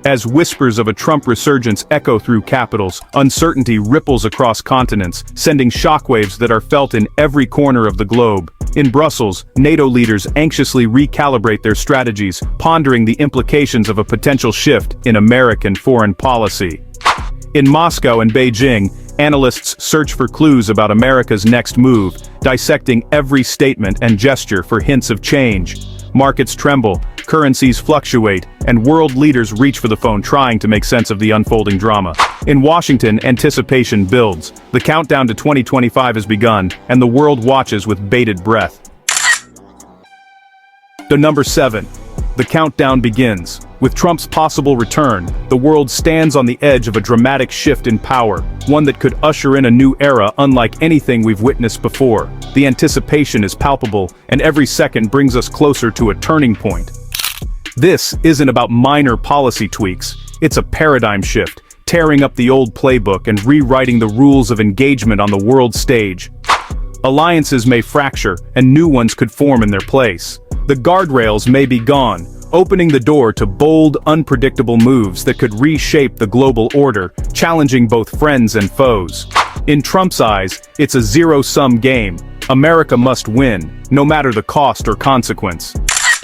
As whispers of a Trump resurgence echo through capitals, uncertainty ripples across continents, sending shockwaves that are felt in every corner of the globe. In Brussels, NATO leaders anxiously recalibrate their strategies, pondering the implications of a potential shift in American foreign policy. In Moscow and Beijing, analysts search for clues about America's next move, dissecting every statement and gesture for hints of change. Markets tremble, currencies fluctuate, and world leaders reach for the phone trying to make sense of the unfolding drama. In Washington, anticipation builds. The countdown to 2025 has begun, and the world watches with bated breath. Number 7. The countdown begins. With Trump's possible return, the world stands on the edge of a dramatic shift in power, one that could usher in a new era unlike anything we've witnessed before. The anticipation is palpable, and every second brings us closer to a turning point. This isn't about minor policy tweaks, it's a paradigm shift, tearing up the old playbook and rewriting the rules of engagement on the world stage. Alliances may fracture, and new ones could form in their place. The guardrails may be gone, opening the door to bold, unpredictable moves that could reshape the global order, challenging both friends and foes. In Trump's eyes, it's a zero-sum game. America must win, no matter the cost or consequence.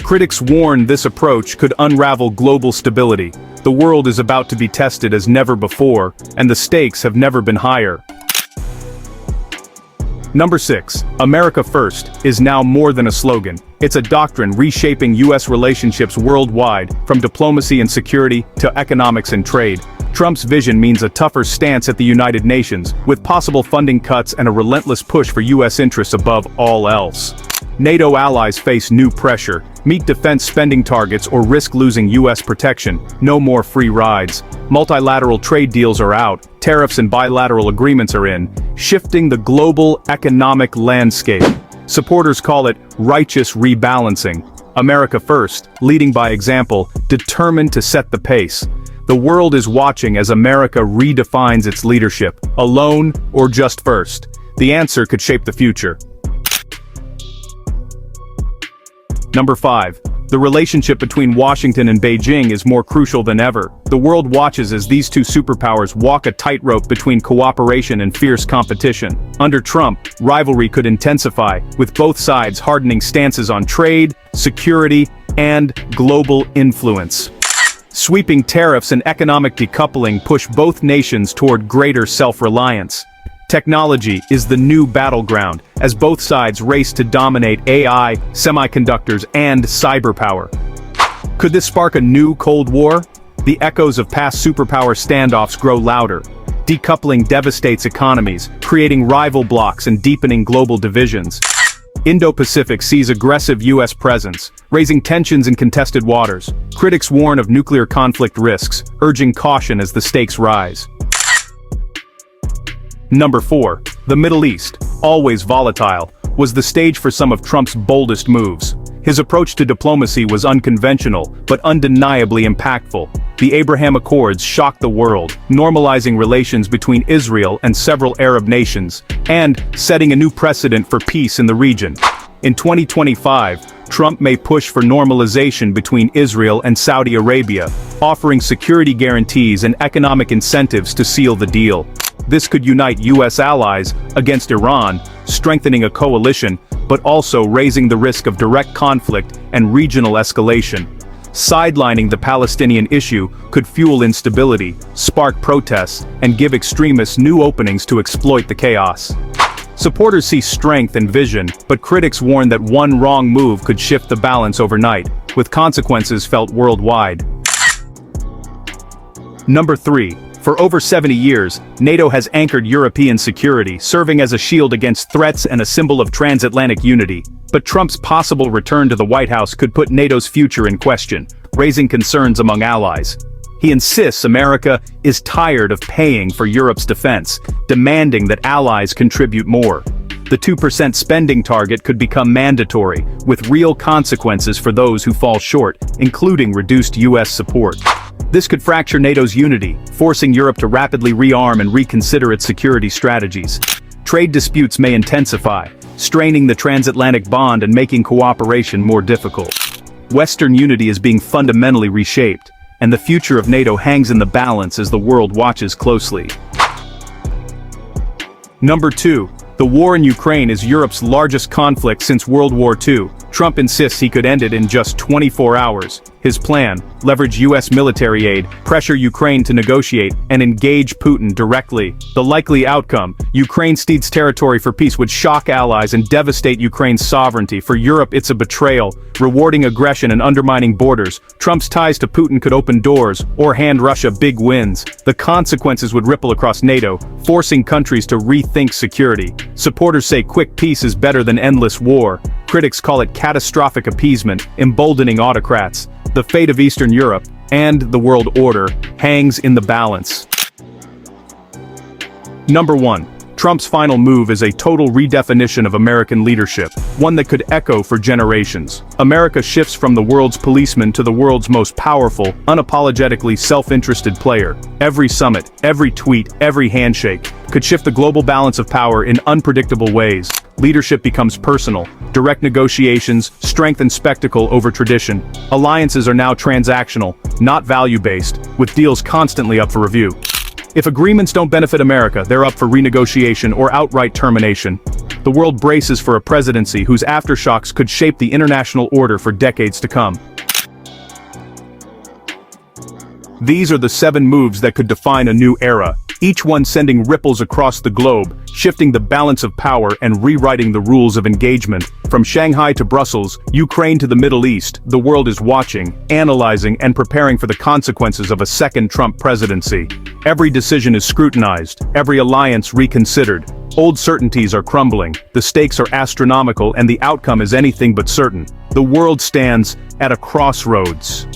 Critics warn this approach could unravel global stability. The world is about to be tested as never before, and the stakes have never been higher. Number 6. America First is now more than a slogan. It's a doctrine reshaping U.S. relationships worldwide, from diplomacy and security to economics and trade. Trump's vision means a tougher stance at the United Nations, with possible funding cuts and a relentless push for U.S. interests above all else. NATO allies face new pressure: meet defense spending targets or risk losing U.S. protection. No more free rides. Multilateral trade deals are out, tariffs and bilateral agreements are in, shifting the global economic landscape. Supporters call it righteous rebalancing. America First, leading by example, determined to set the pace. The world is watching as America redefines its leadership, alone or just first. The answer could shape the future. Number 5. The relationship between Washington and Beijing is more crucial than ever. The world watches as these two superpowers walk a tightrope between cooperation and fierce competition. Under Trump, rivalry could intensify, with both sides hardening stances on trade, security, and global influence. Sweeping tariffs and economic decoupling push both nations toward greater self-reliance. Technology is the new battleground, as both sides race to dominate AI, semiconductors, and cyberpower. Could this spark a new Cold War? The echoes of past superpower standoffs grow louder. Decoupling devastates economies, creating rival blocs and deepening global divisions. Indo-Pacific sees aggressive U.S. presence, raising tensions in contested waters. Critics warn of nuclear conflict risks, urging caution as the stakes rise. Number 4. The Middle East, always volatile, was the stage for some of Trump's boldest moves. His approach to diplomacy was unconventional, but undeniably impactful. The Abraham Accords shocked the world, normalizing relations between Israel and several Arab nations, and setting a new precedent for peace in the region. In 2025, Trump may push for normalization between Israel and Saudi Arabia, offering security guarantees and economic incentives to seal the deal. This could unite U.S. allies against Iran, strengthening a coalition, but also raising the risk of direct conflict and regional escalation. Sidelining the Palestinian issue could fuel instability, spark protests, and give extremists new openings to exploit the chaos. Supporters see strength and vision, but critics warn that one wrong move could shift the balance overnight, with consequences felt worldwide. Number 3. For over 70 years, NATO has anchored European security, serving as a shield against threats and a symbol of transatlantic unity. But Trump's possible return to the White House could put NATO's future in question, raising concerns among allies. He insists America is tired of paying for Europe's defense, demanding that allies contribute more. The 2% spending target could become mandatory, with real consequences for those who fall short, including reduced U.S. support. This could fracture NATO's unity, forcing Europe to rapidly rearm and reconsider its security strategies. Trade disputes may intensify, straining the transatlantic bond and making cooperation more difficult. Western unity is being fundamentally reshaped. and the future of NATO hangs in the balance as the world watches closely. Number 2. The war in Ukraine is Europe's largest conflict since World War II. Trump insists he could end it in just 24 hours. His plan: leverage US military aid, pressure Ukraine to negotiate, and engage Putin directly. The likely outcome: Ukraine cedes territory for peace would shock allies and devastate Ukraine's sovereignty. For Europe, it's a betrayal, rewarding aggression and undermining borders. Trump's ties to Putin could open doors, or hand Russia big wins. The consequences would ripple across NATO, forcing countries to rethink security. Supporters say quick peace is better than endless war. Critics call it catastrophic appeasement, emboldening autocrats. The fate of Eastern Europe, and the world order, hangs in the balance. Number 1. Trump's final move is a total redefinition of American leadership, one that could echo for generations. America shifts from the world's policeman to the world's most powerful, unapologetically self-interested player. Every summit, every tweet, every handshake could shift the global balance of power in unpredictable ways. Leadership becomes personal, direct negotiations, strength and spectacle over tradition. Alliances are now transactional, not value-based, with deals constantly up for review. If agreements don't benefit America, they're up for renegotiation or outright termination. The world braces for a presidency whose aftershocks could shape the international order for decades to come. These are the 7 moves that could define a new era, each one sending ripples across the globe, shifting the balance of power and rewriting the rules of engagement. From Shanghai to Brussels, Ukraine to the Middle East, the world is watching, analyzing, and preparing for the consequences of a second Trump presidency. Every decision is scrutinized, every alliance reconsidered. Old certainties are crumbling, the stakes are astronomical, and the outcome is anything but certain. The world stands at a crossroads.